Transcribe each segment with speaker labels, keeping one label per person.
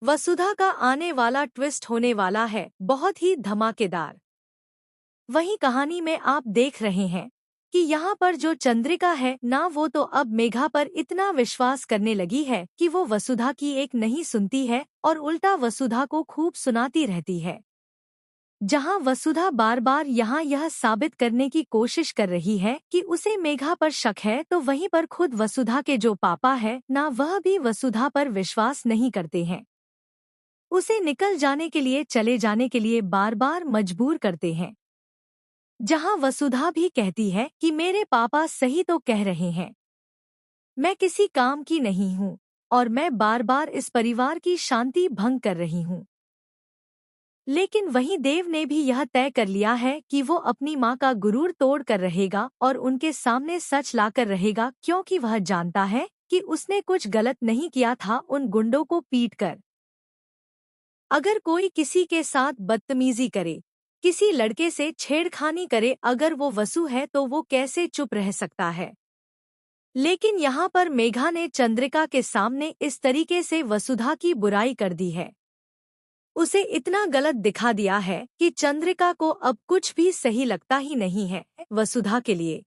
Speaker 1: वसुधा का आने वाला ट्विस्ट होने वाला है बहुत ही धमाकेदार। वहीं कहानी में आप देख रहे हैं कि यहाँ पर जो चंद्रिका है ना, वो तो अब मेघा पर इतना विश्वास करने लगी है कि वो वसुधा की एक नहीं सुनती है और उल्टा वसुधा को खूब सुनाती रहती है। जहाँ वसुधा बार बार यहाँ यह साबित करने की कोशिश कर रही है कि उसे मेघा पर शक है, तो वहीं पर खुद वसुधा के जो पापा है ना, वह भी वसुधा पर विश्वास नहीं करते हैं। उसे निकल जाने के लिए, चले जाने के लिए बार बार मजबूर करते हैं। जहां वसुधा भी कहती है कि मेरे पापा सही तो कह रहे हैं, मैं किसी काम की नहीं हूँ और मैं बार बार इस परिवार की शांति भंग कर रही हूँ। लेकिन वहीं देव ने भी यह तय कर लिया है कि वो अपनी माँ का गुरूर तोड़ कर रहेगा और उनके सामने सच लाकर रहेगा, क्योंकि वह जानता है कि उसने कुछ गलत नहीं किया था उन गुंडों को पीटकर। अगर कोई किसी के साथ बदतमीजी करे, किसी लड़के से छेड़खानी करे, अगर वो वसु है तो वो कैसे चुप रह सकता है। लेकिन यहाँ पर मेघा ने चंद्रिका के सामने इस तरीके से वसुधा की बुराई कर दी है, उसे इतना गलत दिखा दिया है कि चंद्रिका को अब कुछ भी सही लगता ही नहीं है वसुधा के लिए।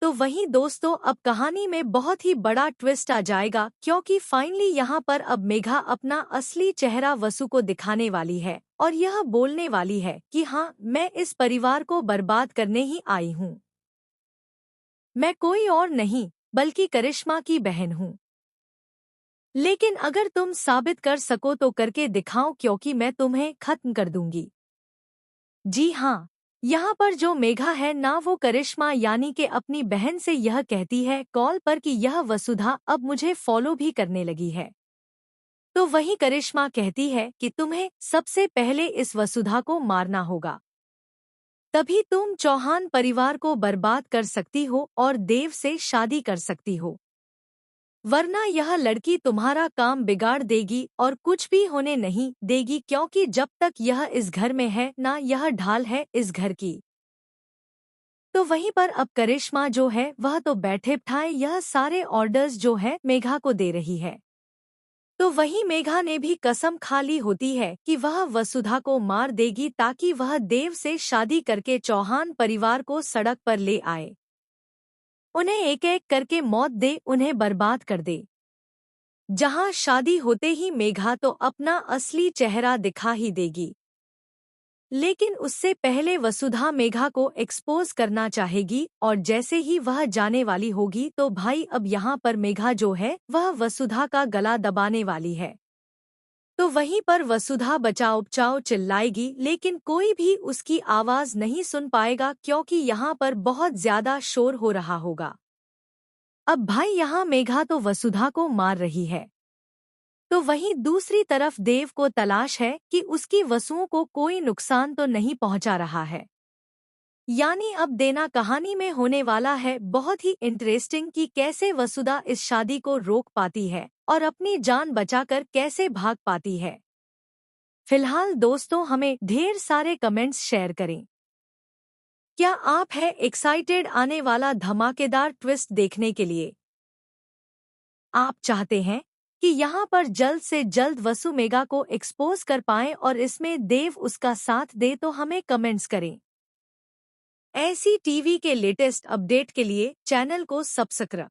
Speaker 1: तो वहीं दोस्तों, अब कहानी में बहुत ही बड़ा ट्विस्ट आ जाएगा, क्योंकि फाइनली यहाँ पर अब मेघा अपना असली चेहरा वसु को दिखाने वाली है और यह बोलने वाली है कि हाँ, मैं इस परिवार को बर्बाद करने ही आई हूँ। मैं कोई और नहीं बल्कि करिश्मा की बहन हूँ। लेकिन अगर तुम साबित कर सको तो करके दिखाओ, क्योंकि मैं तुम्हें खत्म कर दूंगी। जी हाँ, यहाँ पर जो मेघा है ना, वो करिश्मा यानी कि अपनी बहन से यह कहती है कॉल पर कि यह वसुधा अब मुझे फॉलो भी करने लगी है। तो वहीं करिश्मा कहती है कि तुम्हें सबसे पहले इस वसुधा को मारना होगा, तभी तुम चौहान परिवार को बर्बाद कर सकती हो और देव से शादी कर सकती हो, वरना यह लड़की तुम्हारा काम बिगाड़ देगी और कुछ भी होने नहीं देगी, क्योंकि जब तक यह इस घर में है ना, यह ढाल है इस घर की। तो वहीं पर अब करिश्मा जो है वह तो बैठे बिठाए यह सारे ऑर्डर्स जो है मेघा को दे रही है। तो वहीं मेघा ने भी कसम खा ली होती है कि वह वसुधा को मार देगी, ताकि वह देव से शादी करके चौहान परिवार को सड़क पर ले आए, उन्हें एक एक करके मौत दे, उन्हें बर्बाद कर दे। जहां शादी होते ही मेघा तो अपना असली चेहरा दिखा ही देगी, लेकिन उससे पहले वसुधा मेघा को एक्सपोज करना चाहेगी और जैसे ही वह जाने वाली होगी तो भाई अब यहाँ पर मेघा जो है वह वसुधा का गला दबाने वाली है। तो वहीं पर वसुधा बचाओ बचाओ चिल्लाएगी, लेकिन कोई भी उसकी आवाज नहीं सुन पाएगा, क्योंकि यहाँ पर बहुत ज्यादा शोर हो रहा होगा। अब भाई यहाँ मेघा तो वसुधा को मार रही है, तो वहीं दूसरी तरफ देव को तलाश है कि उसकी वसुओं को कोई नुकसान तो नहीं पहुंचा रहा है। यानी अब देना कहानी में होने वाला है बहुत ही इंटरेस्टिंग कि कैसे वसुधा इस शादी को रोक पाती है और अपनी जान बचाकर कैसे भाग पाती है। फिलहाल दोस्तों, हमें ढेर सारे कमेंट्स शेयर करें। क्या आप है एक्साइटेड आने वाला धमाकेदार ट्विस्ट देखने के लिए? आप चाहते हैं कि यहाँ पर जल्द से जल्द वसु मेघा को एक्सपोज कर पाएं और इसमें देव उसका साथ दे, तो हमें कमेंट्स करें। ऐसी टीवी के लेटेस्ट अपडेट के लिए चैनल को सब्सक्राइब